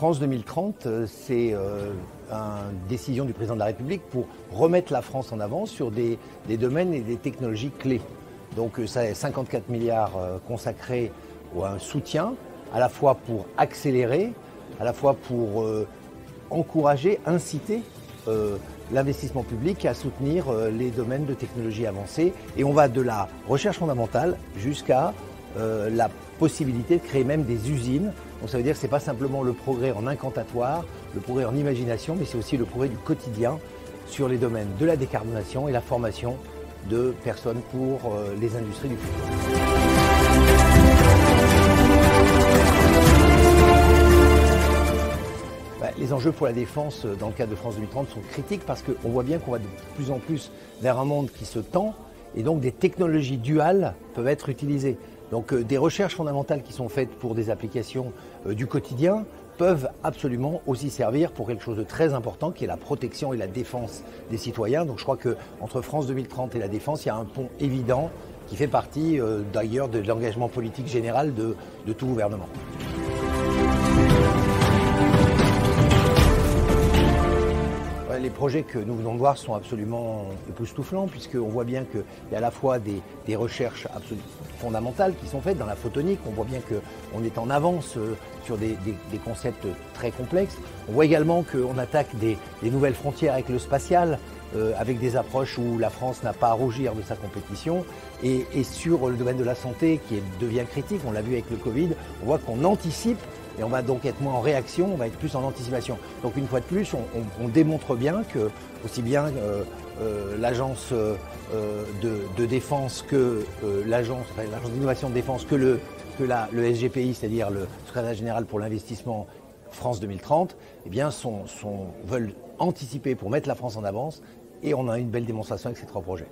France 2030, c'est une décision du président de la République pour remettre la France en avant sur des domaines et des technologies clés. Donc ça est 54 milliards consacrés à un soutien, à la fois pour accélérer, à la fois pour encourager, inciter l'investissement public à soutenir les domaines de technologie avancée. Et on va de la recherche fondamentale jusqu'à la possibilité de créer même des usines. Donc ça veut dire que ce n'est pas simplement le progrès en incantatoire, le progrès en imagination, mais c'est aussi le progrès du quotidien sur les domaines de la décarbonation et la formation de personnes pour les industries du futur. Les enjeux pour la défense dans le cadre de France 2030 sont critiques parce qu'on voit bien qu'on va de plus en plus vers un monde qui se tend et donc des technologies duales peuvent être utilisées. Donc des recherches fondamentales qui sont faites pour des applications du quotidien peuvent absolument aussi servir pour quelque chose de très important qui est la protection et la défense des citoyens. Donc je crois qu'entre France 2030 et la défense, il y a un pont évident qui fait partie d'ailleurs de l'engagement politique général de tout gouvernement. Les projets que nous venons de voir sont absolument époustouflants puisqu'on voit bien qu'il y a à la fois des recherches absolument fondamentales qui sont faites dans la photonique. On voit bien qu'on est en avance sur des concepts très complexes. On voit également qu'on attaque des nouvelles frontières avec le spatial, avec des approches où la France n'a pas à rougir de sa compétition. Et sur le domaine de la santé qui devient critique, on l'a vu avec le Covid, on voit qu'on anticipe. Et on va donc être moins en réaction, on va être plus en anticipation. Donc une fois de plus, on démontre bien que aussi bien l'agence de défense que l'agence d'innovation de défense que le SGPI, c'est-à-dire le secrétaire général pour l'investissement France 2030, eh bien veulent anticiper pour mettre la France en avance. Et on a une belle démonstration avec ces trois projets.